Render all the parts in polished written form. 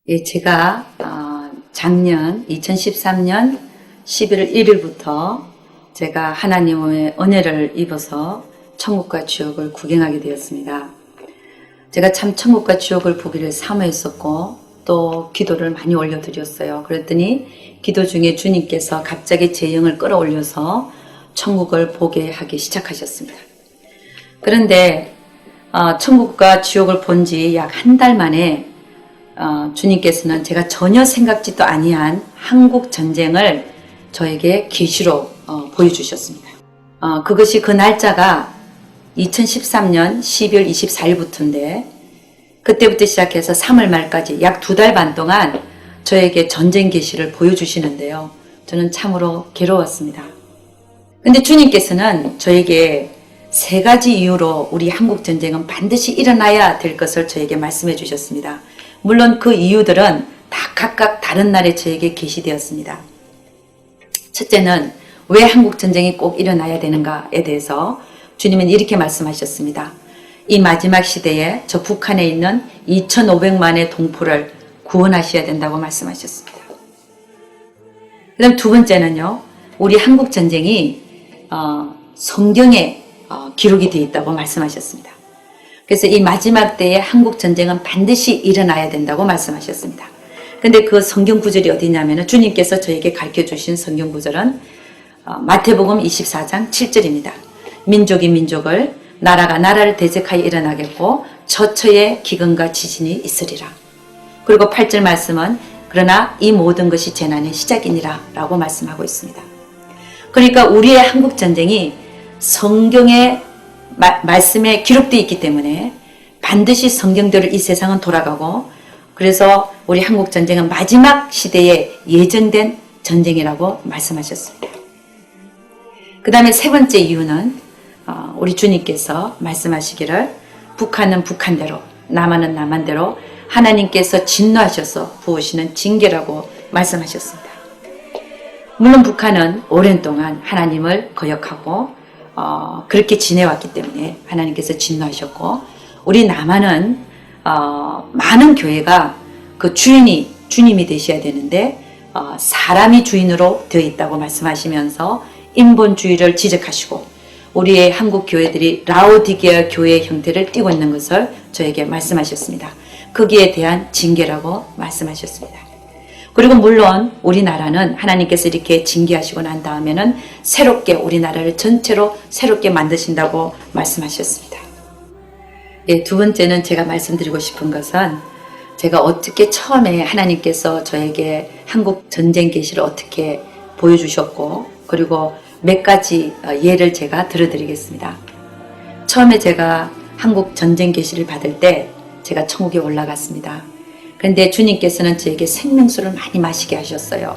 예, 제가 작년 2013년 11월 1일부터 제가 하나님의 은혜를 입어서 천국과 지옥을 구경하게 되었습니다. 제가 참 천국과 지옥을 보기를 사모했었고 또 기도를 많이 올려드렸어요. 그랬더니 기도 중에 주님께서 갑자기 제 영을 끌어올려서 천국을 보게 하기 시작하셨습니다. 그런데 천국과 지옥을 본 지 약 한 달 만에 주님께서는 제가 전혀 생각지도 아니한 한국 전쟁을 저에게 계시로 보여주셨습니다. 그것이 그 날짜가 2013년 12월 24일부터인데 그때부터 시작해서 3월 말까지 약 2달 반 동안 저에게 전쟁 계시를 보여주시는데요. 저는 참으로 괴로웠습니다. 근데 주님께서는 저에게 3가지 이유로 우리 한국 전쟁은 반드시 일어나야 될 것을 저에게 말씀해 주셨습니다. 물론 그 이유들은 다 각각 다른 날에 저에게 계시되었습니다. 첫째는 왜 한국 전쟁이 꼭 일어나야 되는가에 대해서 주님은 이렇게 말씀하셨습니다. 이 마지막 시대에 저 북한에 있는 2,500만의 동포를 구원하셔야 된다고 말씀하셨습니다. 그 다음 두 번째는요, 우리 한국 전쟁이 성경에 기록이 되어 있다고 말씀하셨습니다. 그래서 이 마지막 때에 한국 전쟁은 반드시 일어나야 된다고 말씀하셨습니다. 근데 그 성경 구절이 어디냐면 주님께서 저에게 가르쳐 주신 성경 구절은 마태복음 24장 7절입니다. 민족이 민족을, 나라가 나라를 대적하여 일어나겠고 처처에 기근과 지진이 있으리라. 그리고 8절 말씀은 그러나 이 모든 것이 재난의 시작이니라 라고 말씀하고 있습니다. 그러니까 우리의 한국 전쟁이 성경의 말씀에 기록되어 있기 때문에 반드시 성경대로 이 세상은 돌아가고, 그래서 우리 한국 전쟁은 마지막 시대에 예정된 전쟁이라고 말씀하셨습니다. 그 다음에 세 번째 이유는 우리 주님께서 말씀하시기를 북한은 북한대로, 남한은 남한대로 하나님께서 진노하셔서 부으시는 징계라고 말씀하셨습니다. 물론 북한은 오랜 동안 하나님을 거역하고 그렇게 지내왔기 때문에 하나님께서 진노하셨고, 우리 남한은 많은 교회가 그 주인이 주님이 되셔야 되는데 사람이 주인으로 되어 있다고 말씀하시면서 인본주의를 지적하시고 우리의 한국 교회들이 라오디게아 교회의 형태를 띠고 있는 것을 저에게 말씀하셨습니다. 거기에 대한 징계라고 말씀하셨습니다. 그리고 물론 우리나라는 하나님께서 이렇게 징계하시고 난 다음에는 새롭게 우리나라를 전체로 새롭게 만드신다고 말씀하셨습니다. 예, 두 번째는 제가 말씀드리고 싶은 것은 제가 어떻게 처음에 하나님께서 저에게 한국 전쟁 계시를 어떻게 보여주셨고, 그리고 몇 가지 예를 제가 들어드리겠습니다. 처음에 제가 한국 전쟁 계시를 받을 때 제가 천국에 올라갔습니다. 그런데 주님께서는 저에게 생명수를 많이 마시게 하셨어요.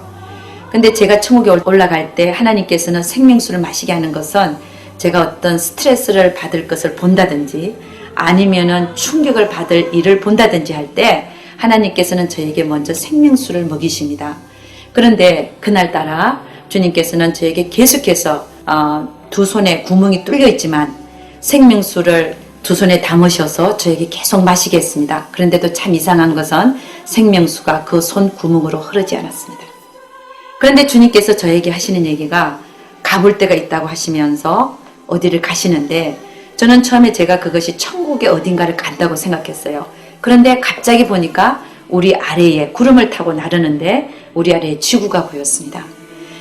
근데 제가 천국에 올라갈 때 하나님께서는 생명수를 마시게 하는 것은 제가 어떤 스트레스를 받을 것을 본다든지 아니면은 충격을 받을 일을 본다든지 할 때 하나님께서는 저에게 먼저 생명수를 먹이십니다. 그런데 그날따라 주님께서는 저에게 계속해서 두 손에 구멍이 뚫려 있지만 생명수를 두 손에 담으셔서 저에게 계속 마시게 했습니다. 그런데도 참 이상한 것은 생명수가 그 손 구멍으로 흐르지 않았습니다. 그런데 주님께서 저에게 하시는 얘기가 가볼 데가 있다고 하시면서 어디를 가시는데, 저는 처음에 제가 그것이 천국의 어딘가를 간다고 생각했어요. 그런데 갑자기 보니까 우리 아래에 구름을 타고 나르는데 우리 아래에 지구가 보였습니다.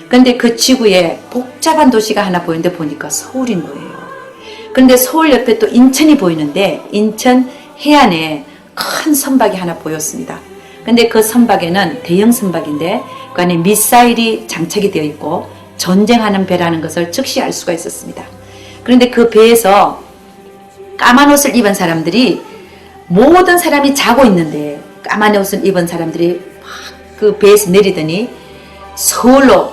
그런데 그 지구에 복잡한 도시가 하나 보이는데 보니까 서울인 거예요. 그런데 서울 옆에 또 인천이 보이는데 인천 해안에 큰 선박이 하나 보였습니다. 근데 그 선박에는 대형 선박인데 그 안에 미사일이 장착이 되어 있고 전쟁하는 배라는 것을 즉시 알 수가 있었습니다. 그런데 그 배에서 까만 옷을 입은 사람들이, 모든 사람이 자고 있는데 까만 옷을 입은 사람들이 막 그 배에서 내리더니 서울로 막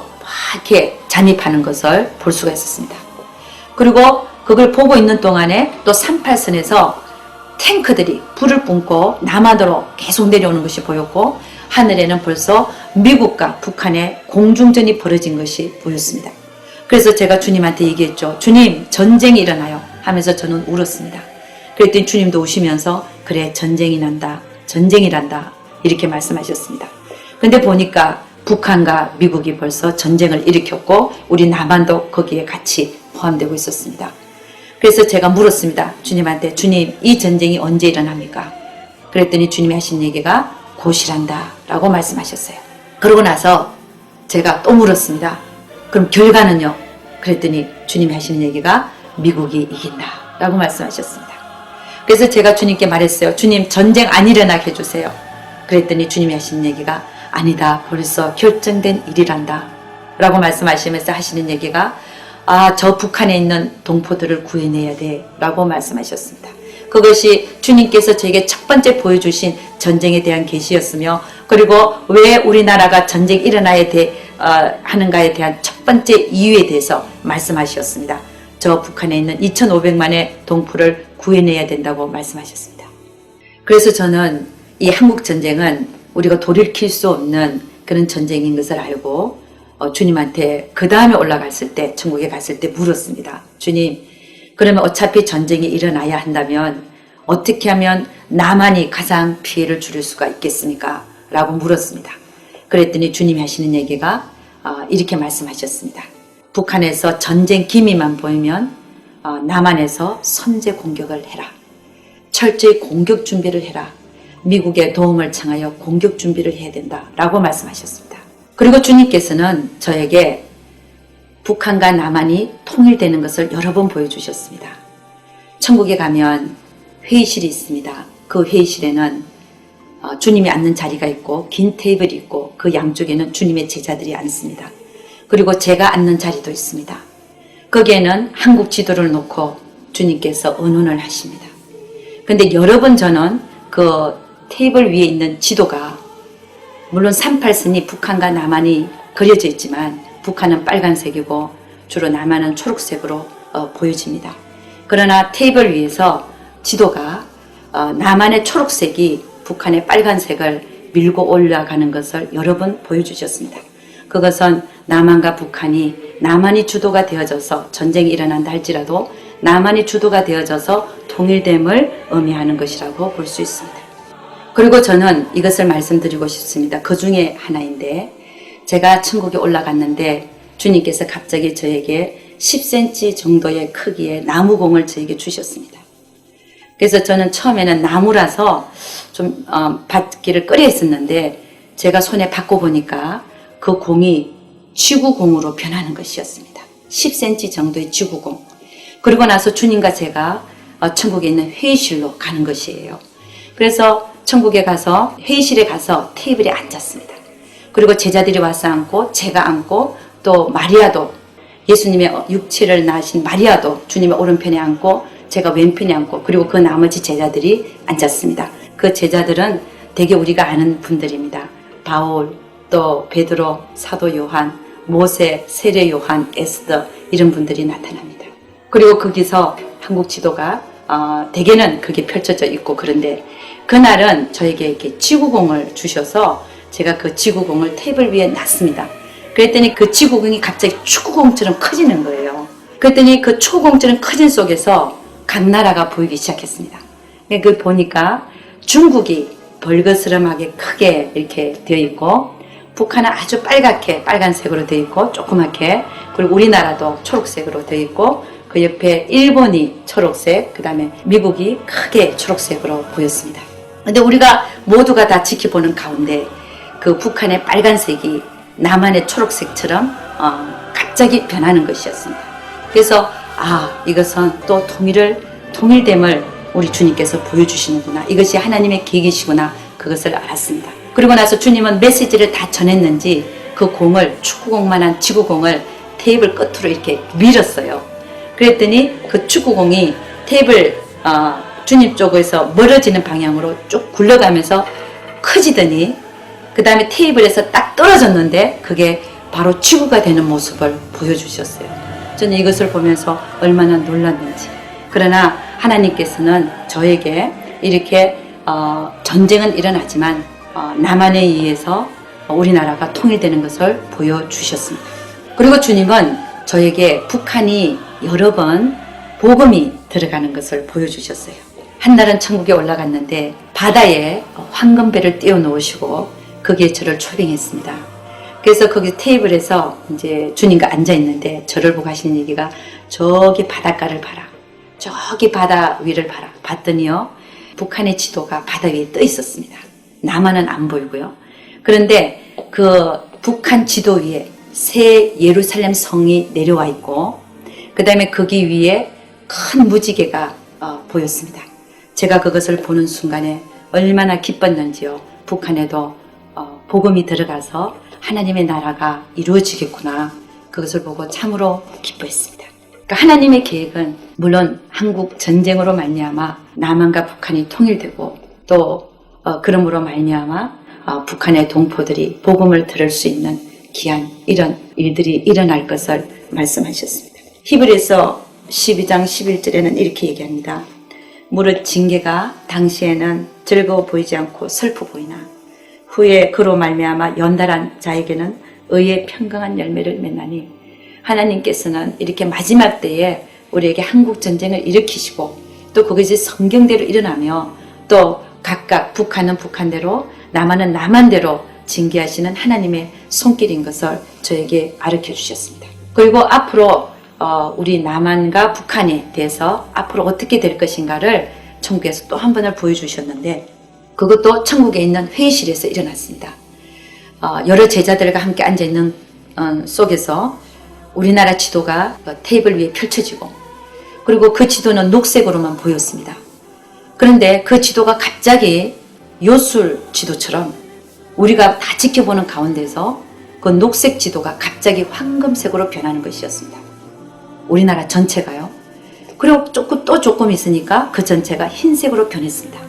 이렇게 잠입하는 것을 볼 수가 있었습니다. 그리고 그걸 보고 있는 동안에 또 38선에서 탱크들이 불을 뿜고 남한으로 계속 내려오는 것이 보였고, 하늘에는 벌써 미국과 북한의 공중전이 벌어진 것이 보였습니다. 그래서 제가 주님한테 얘기했죠. 주님, 전쟁이 일어나요 하면서 저는 울었습니다. 그랬더니 주님도 우시면서 그래, 전쟁이 난다, 전쟁이란다 이렇게 말씀하셨습니다. 근데 보니까 북한과 미국이 벌써 전쟁을 일으켰고 우리 남한도 거기에 같이 포함되고 있었습니다. 그래서 제가 물었습니다. 주님한테, 주님, 이 전쟁이 언제 일어납니까? 그랬더니 주님이 하신 얘기가 곧이란다 라고 말씀하셨어요. 그러고 나서 제가 또 물었습니다. 그럼 결과는요? 그랬더니 주님이 하시는 얘기가 미국이 이긴다 라고 말씀하셨습니다. 그래서 제가 주님께 말했어요. 주님, 전쟁 안 일어나게 해주세요. 그랬더니 주님이 하시는 얘기가 아니다, 벌써 결정된 일이란다 라고 말씀하시면서 하시는 얘기가 저 북한에 있는 동포들을 구해내야 돼 라고 말씀하셨습니다. 그것이 주님께서 저에게 첫 번째 보여주신 전쟁에 대한 계시였으며, 그리고 왜 우리나라가 전쟁이 일어나야 하는가에 대한 첫 번째 이유에 대해서 말씀하셨습니다. 저 북한에 있는 2,500만의 동포를 구해내야 된다고 말씀하셨습니다. 그래서 저는 이 한국 전쟁은 우리가 돌이킬 수 없는 그런 전쟁인 것을 알고 주님한테 그 다음에 올라갔을 때, 천국에 갔을 때 물었습니다. 주님, 그러면 어차피 전쟁이 일어나야 한다면 어떻게 하면 남한이 가장 피해를 줄일 수가 있겠습니까? 라고 물었습니다. 그랬더니 주님이 하시는 얘기가 이렇게 말씀하셨습니다. 북한에서 전쟁 기미만 보이면 남한에서 선제 공격을 해라. 철저히 공격 준비를 해라. 미국의 도움을 청하여 공격 준비를 해야 된다 라고 말씀하셨습니다. 그리고 주님께서는 저에게 북한과 남한이 통일되는 것을 여러 번 보여주셨습니다. 천국에 가면 회의실이 있습니다. 그 회의실에는 주님이 앉는 자리가 있고 긴 테이블이 있고 그 양쪽에는 주님의 제자들이 앉습니다. 그리고 제가 앉는 자리도 있습니다. 거기에는 한국 지도를 놓고 주님께서 언언을 하십니다. 근데 여러 번 저는 그 테이블 위에 있는 지도가, 물론 38선이 북한과 남한이 그려져 있지만 북한은 빨간색이고 주로 남한은 초록색으로 보여집니다. 그러나 테이블 위에서 지도가 남한의 초록색이 북한의 빨간색을 밀고 올라가는 것을 여러 번 보여주셨습니다. 그것은 남한과 북한이, 남한이 주도가 되어져서 전쟁이 일어난다 할지라도 남한이 주도가 되어져서 통일됨을 의미하는 것이라고 볼 수 있습니다. 그리고 저는 이것을 말씀드리고 싶습니다. 그 중에 하나인데, 제가 천국에 올라갔는데 주님께서 갑자기 저에게 10cm 정도의 크기의 나무공을 저에게 주셨습니다. 그래서 저는 처음에는 나무라서 좀 받기를 꺼려 했었는데, 제가 손에 받고 보니까 그 공이 지구공으로 변하는 것이었습니다. 10cm 정도의 지구공. 그리고 나서 주님과 제가 천국에 있는 회의실로 가는 것이에요. 그래서 천국에 가서 회의실에 가서 테이블에 앉았습니다. 그리고 제자들이 와서 앉고 제가 앉고 또 마리아도, 예수님의 육체를 낳으신 마리아도 주님의 오른편에 앉고 제가 왼편에 앉고, 그리고 그 나머지 제자들이 앉았습니다. 그 제자들은 되게 우리가 아는 분들입니다. 바울, 또 베드로, 사도 요한, 모세, 세례 요한, 에스더, 이런 분들이 나타납니다. 그리고 거기서 한국 지도가 대개는 그게 펼쳐져 있고, 그런데 그날은 저에게 이렇게 지구공을 주셔서 제가 그 지구공을 테이블 위에 놨습니다. 그랬더니 그 지구공이 갑자기 축구공처럼 커지는 거예요. 그랬더니 그 축구공처럼 커진 속에서 각 나라가 보이기 시작했습니다. 그 보니까 중국이 벌거스름하게 크게 이렇게 되어 있고, 북한은 아주 빨갛게 빨간색으로 되어 있고 조그맣게, 그리고 우리나라도 초록색으로 되어 있고, 그 옆에 일본이 초록색, 그 다음에 미국이 크게 초록색으로 보였습니다. 근데 우리가 모두가 다 지켜보는 가운데 그 북한의 빨간색이 남한의 초록색처럼 갑자기 변하는 것이었습니다. 그래서 이것은 또 통일됨을 우리 주님께서 보여주시는구나, 이것이 하나님의 계획이시구나, 그것을 알았습니다. 그리고 나서 주님은 메시지를 다 전했는지 그 공을, 축구공만한 지구공을 테이블 끝으로 이렇게 밀었어요. 그랬더니 그 축구공이 테이블 주님 쪽에서 멀어지는 방향으로 쭉 굴러가면서 커지더니 그 다음에 테이블에서 딱 떨어졌는데 그게 바로 지구가 되는 모습을 보여주셨어요. 저는 이것을 보면서 얼마나 놀랐는지. 그러나 하나님께서는 저에게 이렇게 전쟁은 일어나지만 남한에 의해서 우리나라가 통일되는 것을 보여주셨습니다. 그리고 주님은 저에게 북한이 여러 번 복음이 들어가는 것을 보여주셨어요. 한 날은 천국에 올라갔는데 바다에 황금배를 띄워 놓으시고 거기에 저를 초빙했습니다. 그래서 거기 테이블에서 이제 주님과 앉아 있는데 저를 보고 하시는 얘기가 저기 바닷가를 봐라. 저기 바다 위를 봐라. 봤더니요. 북한의 지도가 바다 위에 떠 있었습니다. 남한은 안 보이고요. 그런데 그 북한 지도 위에 새 예루살렘 성이 내려와 있고 그 다음에 거기 위에 큰 무지개가 보였습니다. 제가 그것을 보는 순간에 얼마나 기뻤는지요. 북한에도 복음이 들어가서 하나님의 나라가 이루어지겠구나. 그것을 보고 참으로 기뻐했습니다. 그러니까 하나님의 계획은 물론 한국 전쟁으로 말미암아 남한과 북한이 통일되고 또 그러므로 말미암아 북한의 동포들이 복음을 들을 수 있는 귀한 이런 일들이 일어날 것을 말씀하셨습니다. 히브리서 12장 11절에는 이렇게 얘기합니다. 무릇 징계가 당시에는 즐거워 보이지 않고 슬퍼 보이나 후에 그로 말미암아 연달한 자에게는 의의 평강한 열매를 맺나니 하나님께서는 이렇게 마지막 때에 우리에게 한국 전쟁을 일으키시고 또 그것이 성경대로 일어나며 또 각각 북한은 북한대로 남한은 남한대로 징계하시는 하나님의 손길인 것을 저에게 가르쳐 주셨습니다. 그리고 앞으로 우리 남한과 북한에 대해서 앞으로 어떻게 될 것인가를 천국에서 또 한 번을 보여주셨는데 그것도 천국에 있는 회의실에서 일어났습니다. 여러 제자들과 함께 앉아있는 속에서 우리나라 지도가 테이블 위에 펼쳐지고 그리고 그 지도는 녹색으로만 보였습니다. 그런데 그 지도가 갑자기 요술 지도처럼 우리가 다 지켜보는 가운데서 그 녹색 지도가 갑자기 황금색으로 변하는 것이었습니다. 우리나라 전체가요. 그리고 조금 있으니까 그 전체가 흰색으로 변했습니다.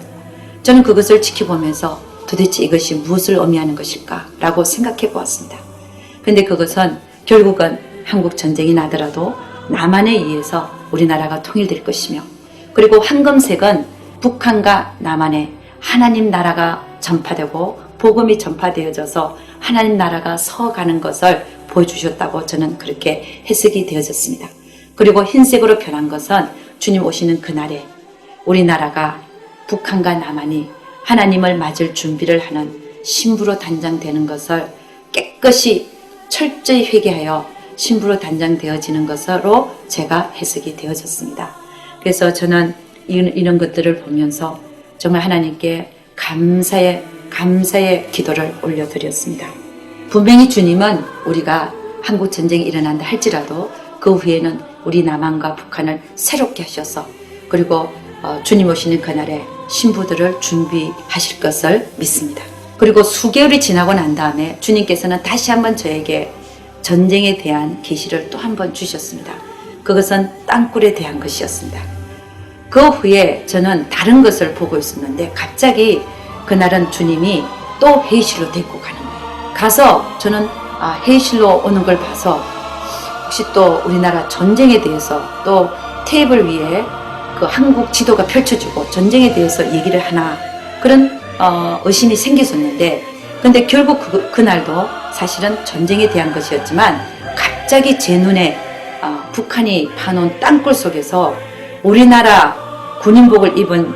저는 그것을 지켜보면서 도대체 이것이 무엇을 의미하는 것일까 라고 생각해 보았습니다. 그런데 그것은 결국은 한국 전쟁이 나더라도 남한에 의해서 우리나라가 통일될 것이며 그리고 황금색은 북한과 남한에 하나님 나라가 전파되고 복음이 전파되어져서 하나님 나라가 서가는 것을 보여주셨다고 저는 그렇게 해석이 되어졌습니다. 그리고 흰색으로 변한 것은 주님 오시는 그날에 우리나라가 북한과 남한이 하나님을 맞을 준비를 하는 신부로 단장되는 것을 깨끗이 철저히 회개하여 신부로 단장되어지는 것으로 제가 해석이 되어졌습니다. 그래서 저는 이런 것들을 보면서 정말 하나님께 감사의 기도를 올려드렸습니다. 분명히 주님은 우리가 한국 전쟁이 일어난다 할지라도 그 후에는 우리 남한과 북한을 새롭게 하셔서 그리고 주님 오시는 그날에 신부들을 준비하실 것을 믿습니다. 그리고 수개월이 지나고 난 다음에 주님께서는 다시 한번 저에게 전쟁에 대한 계시를 또 한 번 주셨습니다. 그것은 땅굴에 대한 것이었습니다. 그 후에 저는 다른 것을 보고 있었는데 갑자기 그날은 주님이 또 회의실로 데리고 가는 거예요. 가서 저는 회의실로 오는 걸 봐서 혹시 또 우리나라 전쟁에 대해서 또 테이블 위에 그 한국 지도가 펼쳐지고 전쟁에 대해서 얘기를 하나 그런 의심이 생겼었는데 근데 결국 그날도 사실은 전쟁에 대한 것이었지만 갑자기 제 눈에 북한이 파놓은 땅굴 속에서 우리나라 군인복을 입은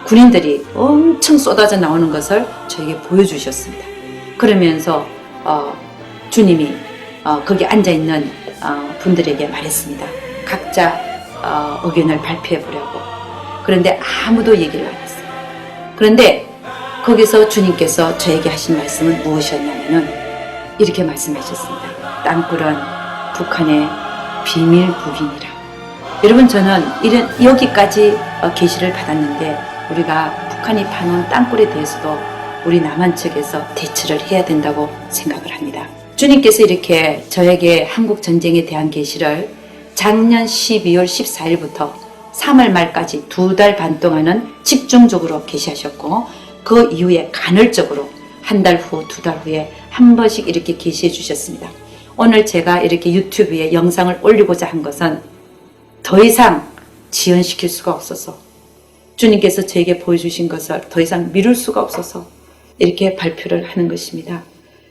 군인들이 엄청 쏟아져 나오는 것을 저에게 보여주셨습니다. 그러면서 주님이 거기 앉아있는 분들에게 말했습니다. 각자 의견을 발표해 보려고. 그런데 아무도 얘기를 안 했어요. 그런데 거기서 주님께서 저에게 하신 말씀은 무엇이었냐면은 이렇게 말씀하셨습니다. 땅굴은 북한의 비밀 무기니라. 여러분 저는 여기까지 계시를 받았는데 우리가 북한이 파놓은 땅굴에 대해서도 우리 남한 측에서 대처를 해야 된다고 생각을 합니다. 주님께서 이렇게 저에게 한국 전쟁에 대한 계시를 작년 12월 14일부터 3월 말까지 2달 반 동안은 집중적으로 계시하셨고 그 이후에 간헐적으로 한 달 후, 2달 후에 한 번씩 이렇게 계시해 주셨습니다. 오늘 제가 이렇게 유튜브에 영상을 올리고자 한 것은 더 이상 지연시킬 수가 없어서 주님께서 저에게 보여주신 것을 더 이상 미룰 수가 없어서 이렇게 발표를 하는 것입니다.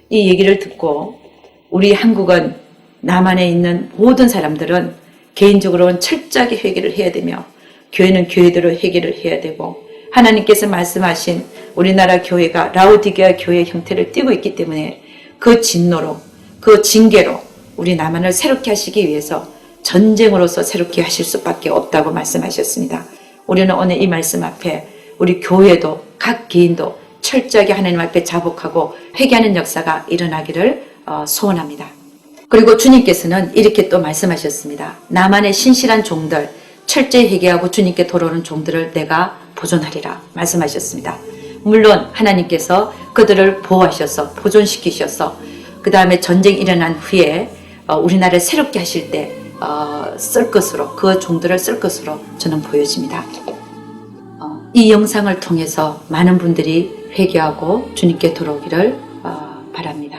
이 얘기를 듣고 우리 한국은 남한에 있는 모든 사람들은 개인적으로는 철저하게 회개를 해야 되며 교회는 교회대로 해결을 해야 되고 하나님께서 말씀하신 우리나라 교회가 라오디게아 교회 형태를 띠고 있기 때문에 그 진노로 그 징계로 우리 남한을 새롭게 하시기 위해서 전쟁으로서 새롭게 하실 수밖에 없다고 말씀하셨습니다. 우리는 오늘 이 말씀 앞에 우리 교회도 각 개인도 철저하게 하나님 앞에 자복하고 회개하는 역사가 일어나기를 소원합니다. 그리고 주님께서는 이렇게 또 말씀하셨습니다. 나만의 신실한 종들 철저히 회개하고 주님께 돌아오는 종들을 내가 보존하리라 말씀하셨습니다. 물론 하나님께서 그들을 보호하셔서 보존시키셔서 그 다음에 전쟁이 일어난 후에 우리나라를 새롭게 하실 때 쓸 것으로 그 종들을 쓸 것으로 저는 보여집니다. 이 영상을 통해서 많은 분들이 회개하고 주님께 돌아오기를 바랍니다.